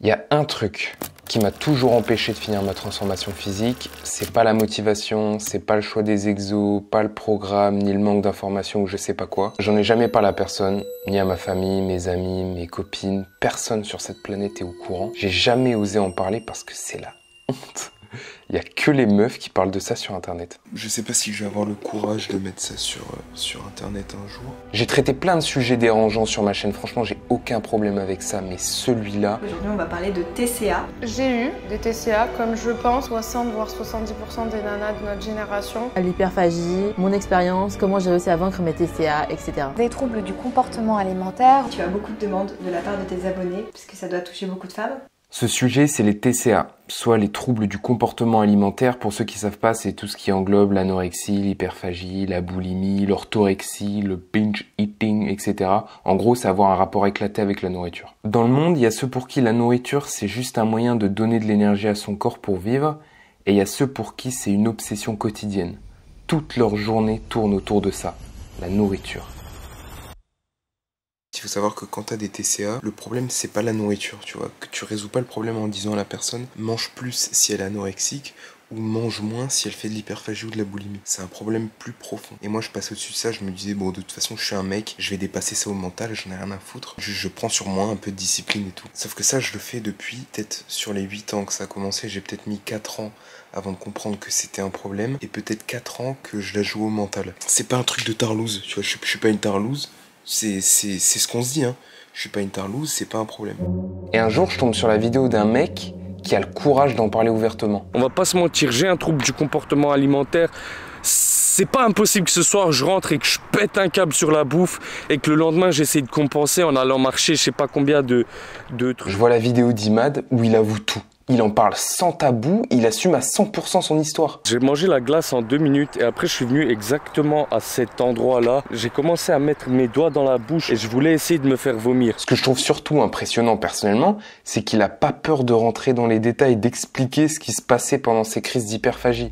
Il y a un truc qui m'a toujours empêché de finir ma transformation physique, c'est pas la motivation, c'est pas le choix des exos, pas le programme, ni le manque d'informations ou je sais pas quoi. J'en ai jamais parlé à personne, ni à ma famille, mes amis, mes copines, personne sur cette planète est au courant. J'ai jamais osé en parler parce que c'est la honte. Il y a que les meufs qui parlent de ça sur internet. Je sais pas si je vais avoir le courage de mettre ça sur internet un jour. J'ai traité plein de sujets dérangeants sur ma chaîne, franchement j'ai aucun problème avec ça, mais celui-là... Aujourd'hui on va parler de TCA. J'ai eu des TCA comme je pense 60 voire 70% des nanas de notre génération. L'hyperphagie, mon expérience, comment j'ai réussi à vaincre mes TCA, etc. Des troubles du comportement alimentaire. Tu as beaucoup de demandes de la part de tes abonnés, puisque ça doit toucher beaucoup de femmes. Ce sujet, c'est les TCA, soit les troubles du comportement alimentaire. Pour ceux qui savent pas, c'est tout ce qui englobe l'anorexie, l'hyperphagie, la boulimie, l'orthorexie, le binge eating, etc. En gros, c'est avoir un rapport éclaté avec la nourriture. Dans le monde, il y a ceux pour qui la nourriture, c'est juste un moyen de donner de l'énergie à son corps pour vivre, et il y a ceux pour qui c'est une obsession quotidienne. Toute leur journée tourne autour de ça, la nourriture. Il faut savoir que quand t'as des TCA, le problème c'est pas la nourriture, tu vois, que tu résous pas le problème en disant à la personne mange plus si elle est anorexique ou mange moins si elle fait de l'hyperphagie ou de la boulimie. C'est un problème plus profond. Et moi je passe au-dessus de ça, je me disais bon de toute façon je suis un mec, je vais dépasser ça au mental, j'en ai rien à foutre. Je prends sur moi un peu de discipline et tout. Sauf que ça je le fais depuis peut-être sur les 8 ans que ça a commencé, j'ai peut-être mis 4 ans avant de comprendre que c'était un problème et peut-être 4 ans que je la joue au mental. C'est pas un truc de tarlouse, tu vois, je suis pas une tarlouse. C'est ce qu'on se dit, hein. Je suis pas une tarlouse, c'est pas un problème. Et un jour, je tombe sur la vidéo d'un mec qui a le courage d'en parler ouvertement. On va pas se mentir, j'ai un trouble du comportement alimentaire. C'est pas impossible que ce soir je rentre et que je pète un câble sur la bouffe et que le lendemain j'essaie de compenser en allant marcher je sais pas combien de trucs. Je vois la vidéo d'Imad où il avoue tout. Il en parle sans tabou, il assume à 100% son histoire. J'ai mangé la glace en 2 minutes et après je suis venu exactement à cet endroit-là. J'ai commencé à mettre mes doigts dans la bouche et je voulais essayer de me faire vomir. Ce que je trouve surtout impressionnant personnellement, c'est qu'il a pas peur de rentrer dans les détails, d'expliquer ce qui se passait pendant ses crises d'hyperphagie.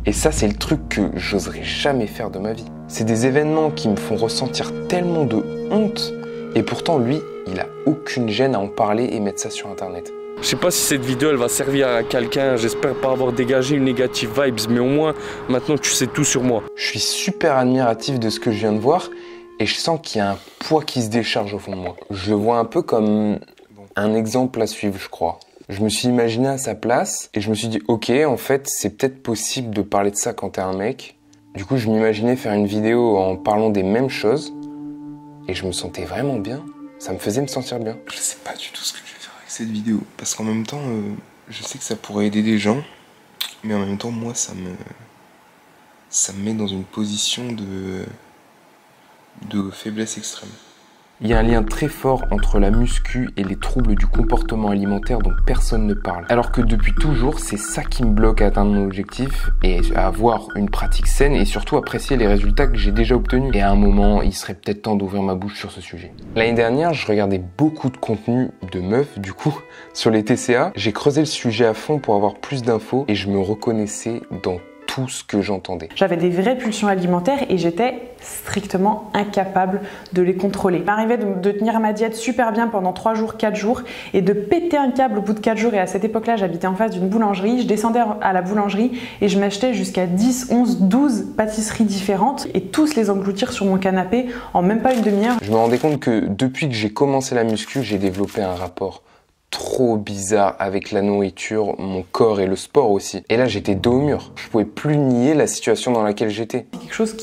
Et ça, c'est le truc que j'oserais jamais faire de ma vie. C'est des événements qui me font ressentir tellement de honte et pourtant lui, il a aucune gêne à en parler et mettre ça sur internet. Je sais pas si cette vidéo elle va servir à quelqu'un, j'espère pas avoir dégagé une négative vibes, mais au moins maintenant tu sais tout sur moi. Je suis super admiratif de ce que je viens de voir et je sens qu'il y a un poids qui se décharge au fond de moi. Je le vois un peu comme un exemple à suivre, je crois. Je me suis imaginé à sa place et je me suis dit ok, en fait c'est peut-être possible de parler de ça quand t'es un mec. Du coup je m'imaginais faire une vidéo en parlant des mêmes choses et je me sentais vraiment bien. Ça me faisait me sentir bien. Je sais pas du tout ce que je vais faire avec cette vidéo. Parce qu'en même temps, je sais que ça pourrait aider des gens. Mais en même temps, moi, ça me met dans une position de faiblesse extrême. Il y a un lien très fort entre la muscu et les troubles du comportement alimentaire dont personne ne parle. Alors que depuis toujours, c'est ça qui me bloque à atteindre mon objectif et à avoir une pratique saine et surtout apprécier les résultats que j'ai déjà obtenus. Et à un moment, il serait peut-être temps d'ouvrir ma bouche sur ce sujet. L'année dernière, je regardais beaucoup de contenu de meufs, du coup, sur les TCA. J'ai creusé le sujet à fond pour avoir plus d'infos et je me reconnaissais dans tout ce que j'entendais. J'avais des vraies pulsions alimentaires et j'étais strictement incapable de les contrôler. Il m'arrivait de tenir ma diète super bien pendant 3 jours, 4 jours et de péter un câble au bout de 4 jours. Et à cette époque-là, j'habitais en face d'une boulangerie. Je descendais à la boulangerie et je m'achetais jusqu'à 10, 11, 12 pâtisseries différentes et tous les engloutir sur mon canapé en même pas une demi-heure. Je me rendais compte que depuis que j'ai commencé la muscu, j'ai développé un rapport trop bizarre avec la nourriture, mon corps et le sport aussi. Et là, j'étais dos au mur. Je pouvais plus nier la situation dans laquelle j'étais. C'est quelque chose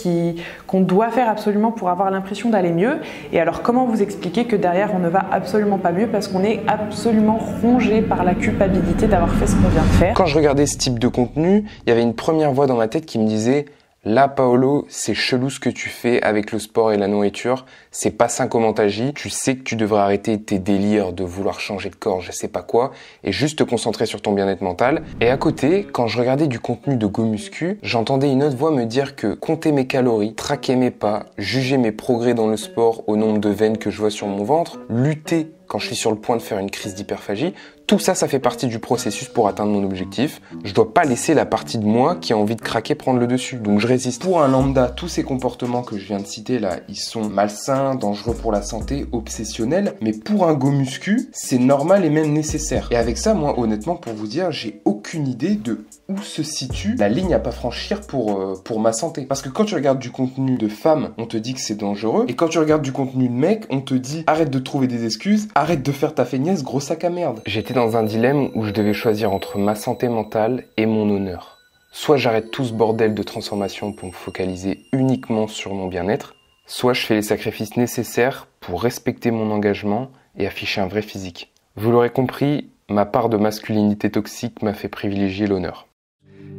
qu'on doit faire absolument pour avoir l'impression d'aller mieux. Et alors, comment vous expliquer que derrière, on ne va absolument pas mieux parce qu'on est absolument rongé par la culpabilité d'avoir fait ce qu'on vient de faire. Quand je regardais ce type de contenu, il y avait une première voix dans ma tête qui me disait « Là, Paolo, c'est chelou ce que tu fais avec le sport et la nourriture. C'est pas sain comment t'agis. Tu sais que tu devrais arrêter tes délires de vouloir changer de corps, je sais pas quoi, et juste te concentrer sur ton bien-être mental. » Et à côté, quand je regardais du contenu de GoMuscu, j'entendais une autre voix me dire que compter mes calories, traquer mes pas, juger mes progrès dans le sport au nombre de veines que je vois sur mon ventre, lutter quand je suis sur le point de faire une crise d'hyperphagie. Tout ça, ça fait partie du processus pour atteindre mon objectif. Je dois pas laisser la partie de moi qui a envie de craquer prendre le dessus, donc je résiste. Pour un lambda, tous ces comportements que je viens de citer là, ils sont malsains, dangereux pour la santé, obsessionnels, mais pour un go muscu, c'est normal et même nécessaire. Et avec ça, moi, honnêtement, pour vous dire, j'ai aucune idée de où se situe la ligne à pas franchir pour ma santé. Parce que quand tu regardes du contenu de femmes, on te dit que c'est dangereux, et quand tu regardes du contenu de mec, on te dit arrête de trouver des excuses, arrête de faire ta feignasse, gros sac à merde. J'étais dans un dilemme où je devais choisir entre ma santé mentale et mon honneur. Soit j'arrête tout ce bordel de transformation pour me focaliser uniquement sur mon bien-être, soit je fais les sacrifices nécessaires pour respecter mon engagement et afficher un vrai physique. Vous l'aurez compris, ma part de masculinité toxique m'a fait privilégier l'honneur.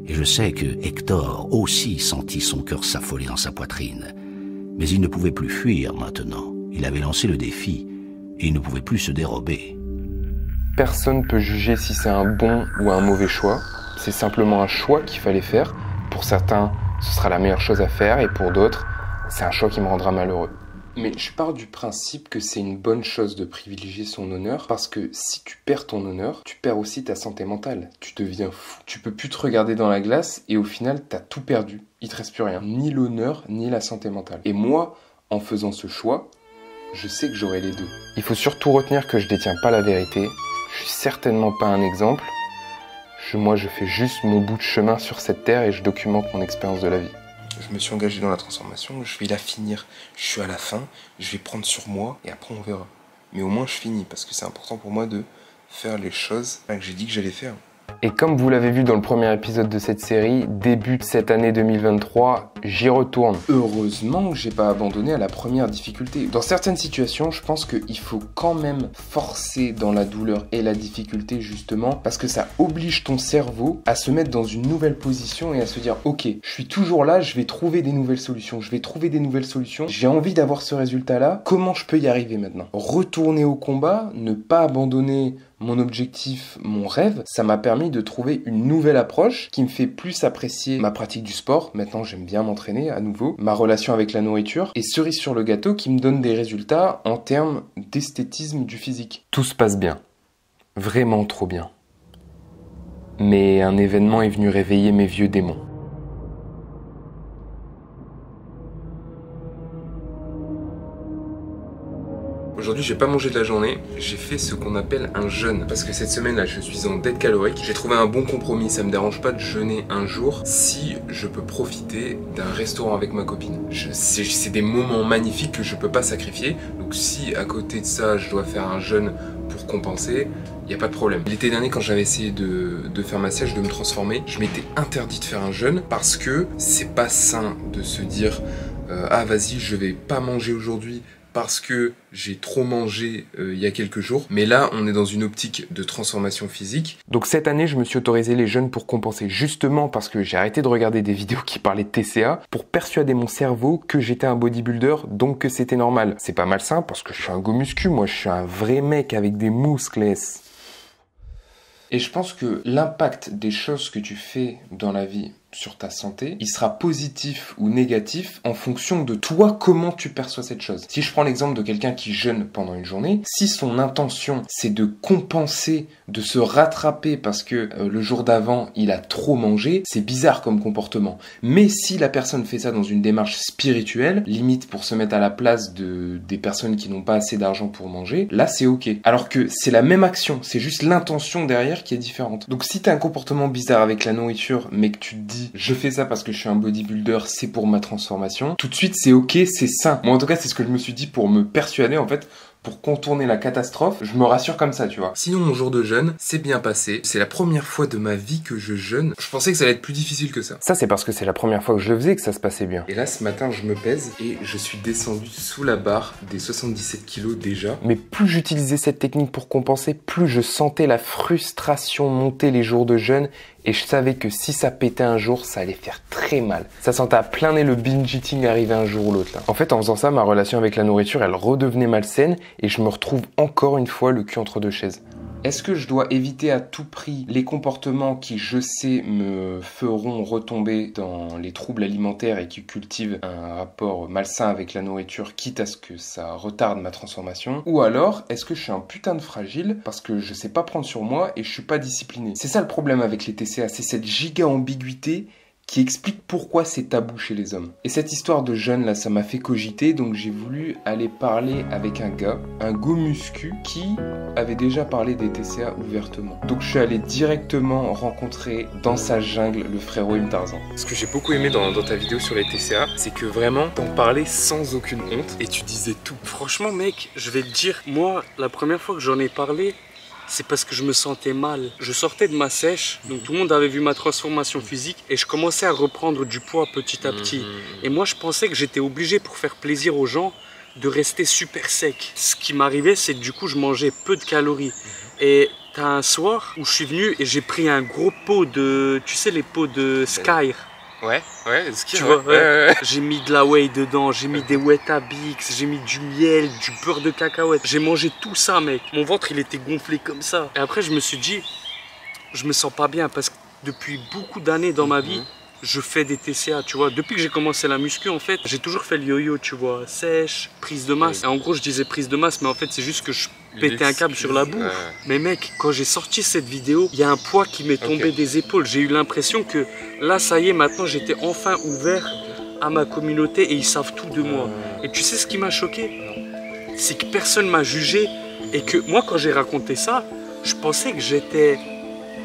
Et je sais que Hector aussi sentit son cœur s'affoler dans sa poitrine. Mais il ne pouvait plus fuir maintenant. Il avait lancé le défi et il ne pouvait plus se dérober. Personne ne peut juger si c'est un bon ou un mauvais choix. C'est simplement un choix qu'il fallait faire. Pour certains, ce sera la meilleure chose à faire et pour d'autres, c'est un choix qui me rendra malheureux. Mais je pars du principe que c'est une bonne chose de privilégier son honneur parce que si tu perds ton honneur, tu perds aussi ta santé mentale. Tu deviens fou. Tu peux plus te regarder dans la glace et au final, t'as tout perdu. Il te reste plus rien. Ni l'honneur, ni la santé mentale. Et moi, en faisant ce choix, je sais que j'aurai les deux. Il faut surtout retenir que je détiens pas la vérité. Je suis certainement pas un exemple. Moi, je fais juste mon bout de chemin sur cette terre et je documente mon expérience de la vie. Je me suis engagé dans la transformation, je vais la finir. Je suis à la fin, je vais prendre sur moi et après on verra. Mais au moins je finis parce que c'est important pour moi de faire les choses que j'ai dit que j'allais faire. Et comme vous l'avez vu dans le premier épisode de cette série, début de cette année 2023, j'y retourne. Heureusement que j'ai pas abandonné à la première difficulté. Dans certaines situations, je pense qu'il faut quand même forcer dans la douleur et la difficulté justement, parce que ça oblige ton cerveau à se mettre dans une nouvelle position et à se dire ok, je suis toujours là, je vais trouver des nouvelles solutions, j'ai envie d'avoir ce résultat-là, comment je peux y arriver maintenant? Retourner au combat, ne pas abandonner mon objectif, mon rêve, ça m'a permis de trouver une nouvelle approche qui me fait plus apprécier ma pratique du sport. Maintenant, j'aime bien m'entraîner à nouveau, ma relation avec la nourriture et cerise sur le gâteau qui me donne des résultats en termes d'esthétisme du physique. Tout se passe bien. Vraiment trop bien. Mais un événement est venu réveiller mes vieux démons. Aujourd'hui, j'ai pas mangé de la journée, j'ai fait ce qu'on appelle un jeûne. Parce que cette semaine-là, je suis en dette calorique. J'ai trouvé un bon compromis, ça me dérange pas de jeûner un jour si je peux profiter d'un restaurant avec ma copine. C'est des moments magnifiques que je peux pas sacrifier. Donc si à côté de ça, je dois faire un jeûne pour compenser, il n'y a pas de problème. L'été dernier, quand j'avais essayé de faire ma sèche, de me transformer, je m'étais interdit de faire un jeûne parce que c'est pas sain de se dire ah vas-y, je vais pas manger aujourd'hui parce que j'ai trop mangé il y a quelques jours. Mais là, on est dans une optique de transformation physique. Donc cette année, je me suis autorisé les jeûnes pour compenser, justement parce que j'ai arrêté de regarder des vidéos qui parlaient de TCA, pour persuader mon cerveau que j'étais un bodybuilder, donc que c'était normal. C'est pas malsain parce que je suis un go muscu, moi je suis un vrai mec avec des muscles. Et je pense que l'impact des choses que tu fais dans la vie sur ta santé, il sera positif ou négatif en fonction de toi, comment tu perçois cette chose. Si je prends l'exemple de quelqu'un qui jeûne pendant une journée, si son intention c'est de compenser, de se rattraper parce que le jour d'avant il a trop mangé, c'est bizarre comme comportement. Mais si la personne fait ça dans une démarche spirituelle, limite pour se mettre à la place des personnes qui n'ont pas assez d'argent pour manger, là c'est ok. Alors que c'est la même action, c'est juste l'intention derrière qui est différente. Donc si tu as un comportement bizarre avec la nourriture, mais que tu te dis je fais ça parce que je suis un bodybuilder, c'est pour ma transformation, tout de suite c'est ok, c'est sain. Moi en tout cas c'est ce que je me suis dit pour me persuader en fait, pour contourner la catastrophe, je me rassure comme ça, tu vois. Sinon, mon jour de jeûne s'est bien passé. C'est la première fois de ma vie que je jeûne. Je pensais que ça allait être plus difficile que ça. Ça, c'est parce que c'est la première fois que je le faisais que ça se passait bien. Et là, ce matin, je me pèse et je suis descendu sous la barre des 77 kilos déjà. Mais plus j'utilisais cette technique pour compenser, plus je sentais la frustration monter les jours de jeûne. Et je savais que si ça pétait un jour, ça allait faire très mal. Ça sentait à plein nez le binge eating arriver un jour ou l'autre là. En fait, en faisant ça, ma relation avec la nourriture, elle redevenait malsaine et je me retrouve encore une fois le cul entre deux chaises. Est-ce que je dois éviter à tout prix les comportements qui, je sais, me feront retomber dans les troubles alimentaires et qui cultivent un rapport malsain avec la nourriture, quitte à ce que ça retarde ma transformation? Ou alors, est-ce que je suis un putain de fragile parce que je sais pas prendre sur moi et je suis pas discipliné? C'est ça le problème avec les TCA, c'est cette giga ambiguïté qui explique pourquoi c'est tabou chez les hommes. Et cette histoire de jeune là, ça m'a fait cogiter, donc j'ai voulu aller parler avec un gars, un go muscu, qui avait déjà parlé des TCA ouvertement. Donc je suis allé directement rencontrer dans sa jungle le frérot Im Tarzan. Ce que j'ai beaucoup aimé dans ta vidéo sur les TCA, c'est que vraiment t'en parlais sans aucune honte et tu disais tout. Franchement mec, je vais te dire, moi la première fois que j'en ai parlé, c'est parce que je me sentais mal. Je sortais de ma sèche, donc tout le monde avait vu ma transformation physique et je commençais à reprendre du poids petit à petit. Et moi je pensais que j'étais obligé pour faire plaisir aux gens de rester super sec. Ce qui m'arrivait, c'est que du coup je mangeais peu de calories. Et t'as un soir où je suis venu et j'ai pris un gros pot de, tu sais les pots de Skyr. Ouais, ce qui tu vois, ouais. J'ai mis de la whey dedans, j'ai mis des Weetabix, j'ai mis du miel, du beurre de cacahuète. J'ai mangé tout ça, mec. Mon ventre, il était gonflé comme ça. Et après, je me suis dit, je me sens pas bien parce que depuis beaucoup d'années dans ma vie, je fais des TCA, tu vois. Depuis que j'ai commencé la muscu, en fait, j'ai toujours fait le yo-yo, tu vois. Sèche, prise de masse. Et en gros, je disais prise de masse, mais en fait, c'est juste que je pétais un câble sur la bouffe. Mais mec, quand j'ai sorti cette vidéo, il y a un poids qui m'est tombé des épaules. J'ai eu l'impression que là, ça y est, maintenant, j'étais enfin ouvert à ma communauté et ils savent tout de moi. Et tu sais ce qui m'a choqué? C'est que personne m'a jugé et que moi, quand j'ai raconté ça, je pensais que j'étais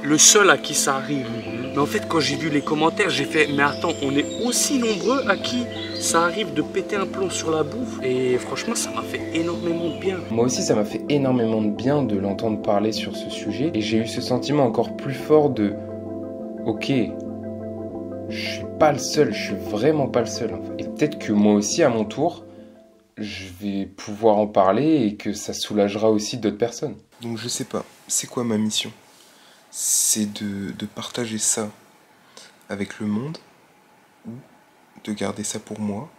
le seul à qui ça arrive. Mais en fait, quand j'ai vu les commentaires, j'ai fait, mais attends, on est aussi nombreux à qui ça arrive de péter un plomb sur la bouffe. Et franchement, ça m'a fait énormément de bien. Moi aussi, ça m'a fait énormément de bien de l'entendre parler sur ce sujet. Et j'ai eu ce sentiment encore plus fort de, ok, je suis pas le seul, je suis vraiment pas le seul en fait. Et peut-être que moi aussi, à mon tour, je vais pouvoir en parler et que ça soulagera aussi d'autres personnes. Donc je sais pas, c'est quoi ma mission? C'est de partager ça avec le monde ou de garder ça pour moi,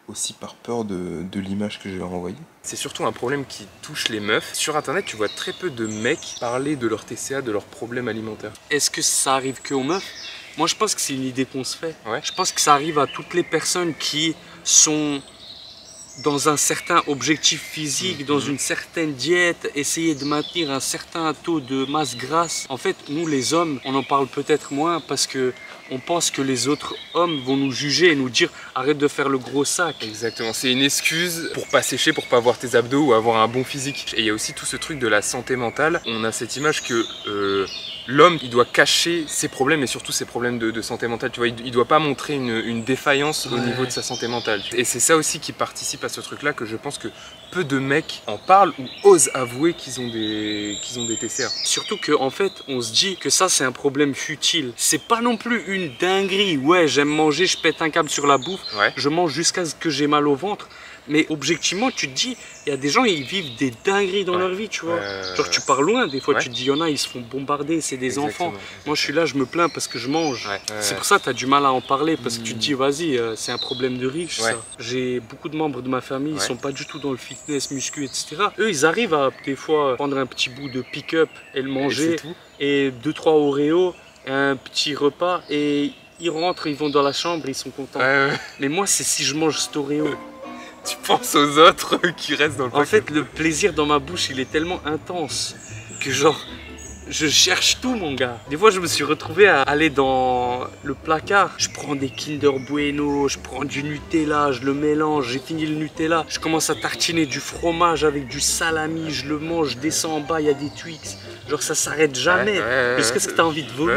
aussi par peur de l'image que je vais renvoyer. C'est surtout un problème qui touche les meufs. Sur internet, tu vois très peu de mecs parler de leur TCA, de leurs problèmes alimentaires. Est-ce que ça arrive que aux meufs? Moi je pense que c'est une idée qu'on se fait. Je pense que ça arrive à toutes les personnes qui sont dans un certain objectif physique, dans une certaine diète, essayer de maintenir un certain taux de masse grasse. En fait, nous les hommes, on en parle peut-être moins parce que on pense que les autres hommes vont nous juger et nous dire arrête de faire le gros sac. Exactement, c'est une excuse pour pas sécher, pour pas avoir tes abdos ou avoir un bon physique. Et il y a aussi tout ce truc de la santé mentale. On a cette image que l'homme, il doit cacher ses problèmes et surtout ses problèmes de santé mentale. Tu vois, il doit pas montrer une défaillance au niveau de sa santé mentale. Et c'est ça aussi qui participe à ce truc-là que je pense que peu de mecs en parlent ou osent avouer qu'ils ont des TCA. Surtout qu'en fait, on se dit que ça, c'est un problème futile. C'est pas non plus une dinguerie. Ouais, j'aime manger, je pète un câble sur la bouffe, je mange jusqu'à ce que j'ai mal au ventre. Mais objectivement, tu te dis, il y a des gens, ils vivent des dingueries dans leur vie, tu vois. Genre, tu pars loin, des fois, tu te dis, il y en a, ils se font bombarder, c'est des enfants. Moi, je suis là, je me plains parce que je mange. C'est pour ça que tu as du mal à en parler, parce que tu te dis, vas-y, c'est un problème de riche, ça. J'ai beaucoup de membres de ma famille, ils sont pas du tout dans le fitness, muscu, etc. Eux, ils arrivent à, des fois, prendre un petit bout de pick-up et le manger, et 2-3 Oreos, un petit repas, et ils rentrent, ils vont dans la chambre, ils sont contents. Mais moi, c'est si je mange cet Oreo. Tu penses aux autres qui restent dans le paquet. En fait, le plaisir dans ma bouche, il est tellement intense que genre, je cherche tout, mon gars. Des fois, je me suis retrouvé à aller dans le placard. Je prends des Kinder Bueno, je prends du Nutella, je le mélange, j'ai fini le Nutella. Je commence à tartiner du fromage avec du salami, je le mange, je descends en bas, il y a des Twix. Genre, ça s'arrête jamais. Qu'est-ce que tu as envie de vomir?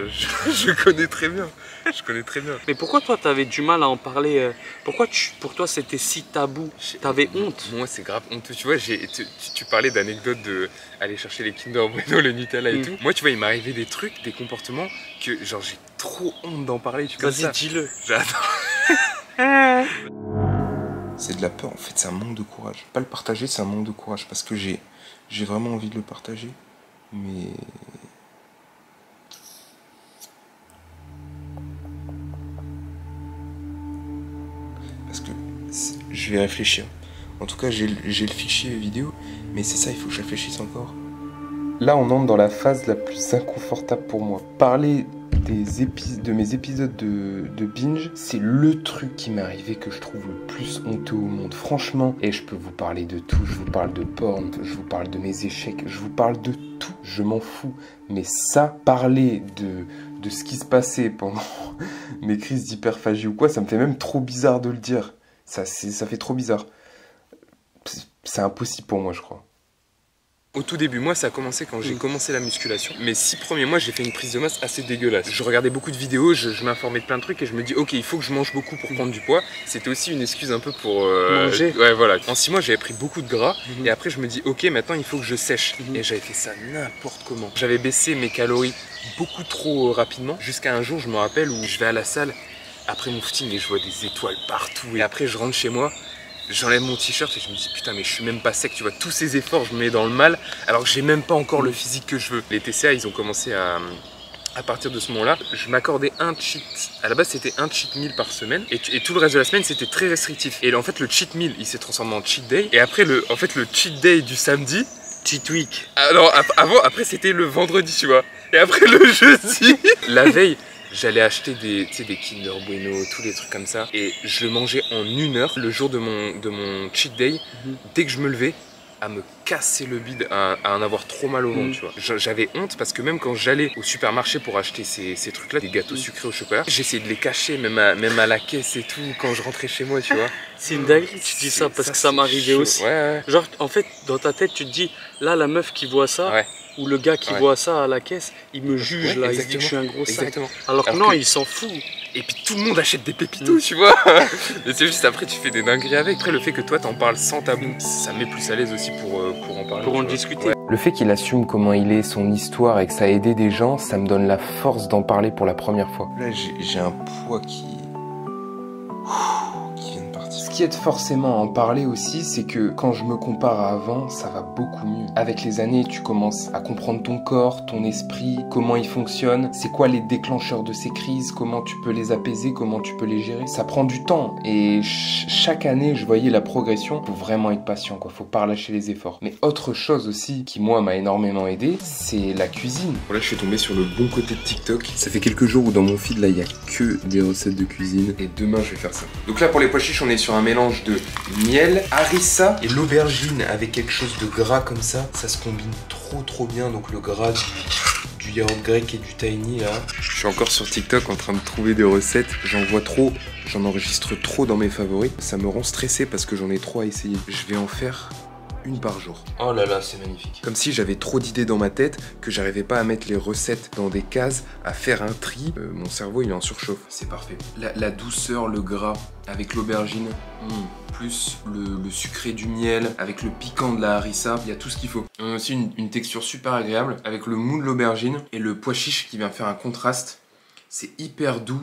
Je connais très bien. Je connais très bien. Mais pourquoi toi t'avais du mal à en parler? Pourquoi pour toi c'était si tabou? T'avais honte? Moi c'est grave honteux. Tu vois, tu parlais d'anecdotes de aller chercher les Kinder Bueno, le Nutella et tout. Moi tu vois, il m'arrivait des trucs, des comportements que genre j'ai trop honte d'en parler. Vas-y, dis-le. J'adore. C'est de la peur, en fait c'est un manque de courage. Pas le partager, c'est un manque de courage parce que j'ai vraiment envie de le partager. Mais... parce que je vais réfléchir. En tout cas, j'ai le fichier vidéo, mais c'est ça, il faut que je réfléchisse encore. Là, on entre dans la phase la plus inconfortable pour moi. Parler de mes épisodes de binge, c'est le truc qui m'est arrivé que je trouve le plus honteux au monde. Franchement, et je peux vous parler de tout. Je vous parle de porn, je vous parle de mes échecs, je vous parle de tout. Je m'en fous. Mais ça, parler de ce qui se passait pendant mes crises d'hyperphagie ou quoi, ça me fait même trop bizarre de le dire. Ça fait trop bizarre. C'est impossible pour moi, je crois. Au tout début, moi, ça a commencé quand j'ai commencé la musculation. Mes 6 premiers mois, j'ai fait une prise de masse assez dégueulasse. Je regardais beaucoup de vidéos, je m'informais de plein de trucs et je me dis, ok, il faut que je mange beaucoup pour prendre du poids. C'était aussi une excuse un peu pour manger. Ouais, voilà. En 6 mois, j'avais pris beaucoup de gras et après, je me dis, ok, maintenant, il faut que je sèche. Et j'avais fait ça n'importe comment. J'avais baissé mes calories beaucoup trop rapidement jusqu'à un jour, je me rappelle, où je vais à la salle après mon footing et je vois des étoiles partout. Et après, je rentre chez moi. J'enlève mon t-shirt et je me dis putain mais je suis même pas sec, tu vois, tous ces efforts je me mets dans le mal alors que j'ai même pas encore le physique que je veux. Les TCA ils ont commencé à partir de ce moment-là, je m'accordais un cheat. À la base c'était un cheat meal par semaine et tout le reste de la semaine c'était très restrictif. Et en fait le cheat meal il s'est transformé en cheat day et après le cheat day du samedi, cheat week. Alors après c'était le vendredi tu vois. Et après le jeudi, la veille j'allais acheter des Kinder Bueno, tous les trucs comme ça. Et je le mangeais en 1 heure, le jour de mon cheat day. Dès que je me levais, à me casser le bide, à en avoir trop mal au ventre, tu vois. J'avais honte parce que même quand j'allais au supermarché pour acheter ces trucs-là, des gâteaux sucrés au chocolat, j'essayais de les cacher, même à la caisse et tout, quand je rentrais chez moi, tu vois. C'est une dinguerie, tu dis ça, parce que ça m'arrivait aussi. Ouais. Genre, en fait, dans ta tête, tu te dis, là, la meuf qui voit ça, ou le gars qui voit ça à la caisse, il me juge, là, il se dit que je suis un gros sac. Alors que non, il s'en fout. Et puis tout le monde achète des pépitos, tu vois. Et c'est juste après, tu fais des dingueries avec. Après, le fait que toi, t'en parles sans tabou, ça me met plus à l'aise aussi pour en parler. Pour en discuter. Ouais. Le fait qu'il assume comment il est, son histoire et que ça a aidé des gens, ça me donne la force d'en parler pour la première fois. Là, j'ai un poids qui vient de partir. Ce qui aide forcément à en parler aussi, c'est que quand je me compare à avant, ça va beaucoup mieux. Avec les années, tu commences à comprendre ton corps, ton esprit, comment il fonctionne, c'est quoi les déclencheurs de ces crises, comment tu peux les apaiser, comment tu peux les gérer. Ça prend du temps et chaque année, je voyais la progression. Faut vraiment être patient, quoi. Faut pas relâcher les efforts. Mais autre chose aussi qui, moi, m'a énormément aidé, c'est la cuisine. Là, je suis tombé sur le bon côté de TikTok. Ça fait quelques jours où dans mon feed, là, il y a que des recettes de cuisine. Et demain, je vais faire ça. Donc là, pour les pois chiches, on est sur un mélange de miel, harissa et l'aubergine avec quelque chose de gras comme ça. Ça se combine trop bien. Donc le gras du yaourt grec et du tahini là. Je suis encore sur TikTok en train de trouver des recettes. J'en vois trop, j'en enregistre trop dans mes favoris. Ça me rend stressé parce que j'en ai trop à essayer. Je vais en faire une par jour. Oh là là, c'est magnifique. Comme si j'avais trop d'idées dans ma tête, que j'arrivais pas à mettre les recettes dans des cases, à faire un tri. Mon cerveau il est en surchauffe. C'est parfait. La douceur, le gras avec l'aubergine, plus le sucré du miel, avec le piquant de la harissa, il y a tout ce qu'il faut. On a aussi une texture super agréable avec le mou de l'aubergine et le pois chiche qui vient faire un contraste. C'est hyper doux,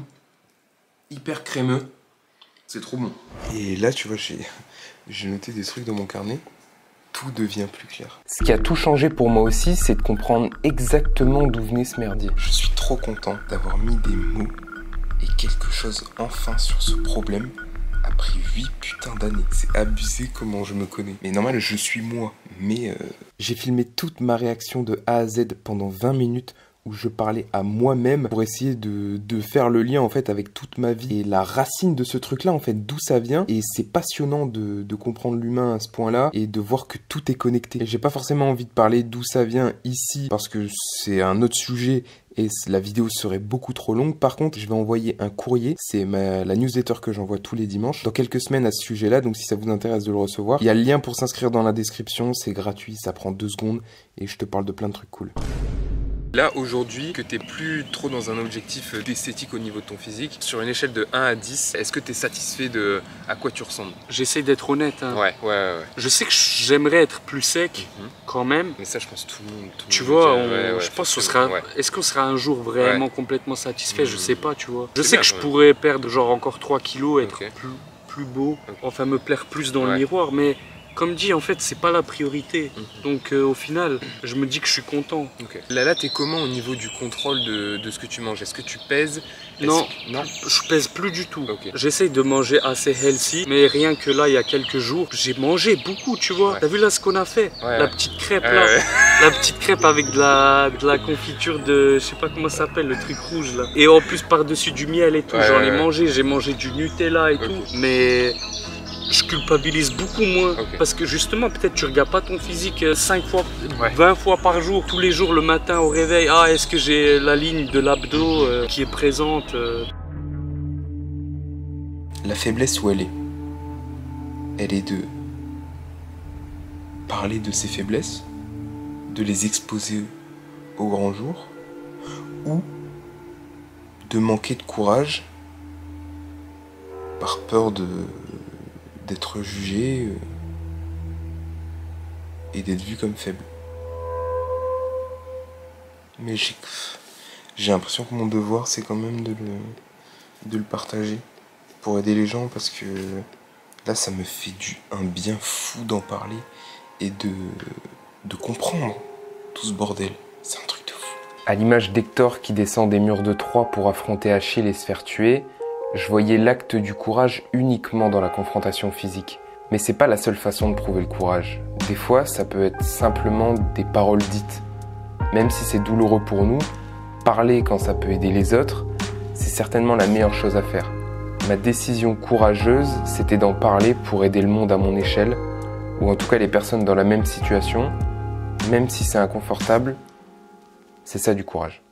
hyper crémeux. C'est trop bon. Et là, tu vois, j'ai noté des trucs dans mon carnet. Tout devient plus clair. Ce qui a tout changé pour moi aussi, c'est de comprendre exactement d'où venait ce merdier. Je suis trop content d'avoir mis des mots et quelque chose enfin sur ce problème après 8 putains d'années. C'est abusé comment je me connais. Mais normal, je suis moi. Mais j'ai filmé toute ma réaction de A à Z pendant 20 minutes où je parlais à moi-même pour essayer de faire le lien en fait avec toute ma vie et la racine de ce truc-là en fait, d'où ça vient. Et c'est passionnant de comprendre l'humain à ce point-là et de voir que tout est connecté. J'ai pas forcément envie de parler d'où ça vient ici parce que c'est un autre sujet et la vidéo serait beaucoup trop longue. Par contre, je vais envoyer un courrier, c'est la newsletter que j'envoie tous les dimanches, dans quelques semaines à ce sujet-là, donc si ça vous intéresse de le recevoir, il y a le lien pour s'inscrire dans la description, c'est gratuit, ça prend 2 secondes et je te parle de plein de trucs cool. Là, aujourd'hui, que t'es plus trop dans un objectif d'esthétique au niveau de ton physique, sur une échelle de 1 à 10, est-ce que t'es satisfait de à quoi tu ressembles? J'essaie d'être honnête. Hein. Ouais. Je sais que j'aimerais être plus sec, quand même. Mais ça, je pense tout le monde. Tu vois, je pense que ce sera... Est-ce qu'on sera un jour vraiment complètement satisfait? Je sais pas, tu vois. Je sais que je pourrais perdre genre encore 3 kilos, être plus beau, enfin me plaire plus dans le miroir, mais Comme dit, en fait, c'est pas la priorité. Donc au final, je me dis que je suis content. Là, t'es comment au niveau du contrôle de ce que tu manges? Est-ce que tu pèses? Non, je pèse plus du tout. J'essaye de manger assez healthy, mais rien que là, il y a quelques jours, j'ai mangé beaucoup, tu vois. T'as vu là ce qu'on a fait? La petite crêpe là. La petite crêpe avec de la confiture de, je sais pas comment ça s'appelle, le truc rouge là. Et en plus par-dessus du miel et tout, j'en ai mangé, j'ai mangé du Nutella et tout. Mais je culpabilise beaucoup moins parce que justement peut-être tu regardes pas ton physique 5 fois, 20 fois par jour, tous les jours le matin au réveil. Ah, est-ce que j'ai la ligne de l'abdos qui est présente? La faiblesse où elle est de parler de ses faiblesses, de les exposer au grand jour, ou de manquer de courage par peur d'être jugé et d'être vu comme faible. Mais j'ai l'impression que mon devoir, c'est quand même de le partager pour aider les gens, parce que là, ça me fait un bien fou d'en parler et de comprendre tout ce bordel. C'est un truc de fou. À l'image d'Hector qui descend des murs de Troie pour affronter Achille et se faire tuer, je voyais l'acte du courage uniquement dans la confrontation physique. Mais c'est pas la seule façon de prouver le courage. Des fois, ça peut être simplement des paroles dites. Même si c'est douloureux pour nous, parler quand ça peut aider les autres, c'est certainement la meilleure chose à faire. Ma décision courageuse, c'était d'en parler pour aider le monde à mon échelle, ou en tout cas les personnes dans la même situation, même si c'est inconfortable, c'est ça du courage.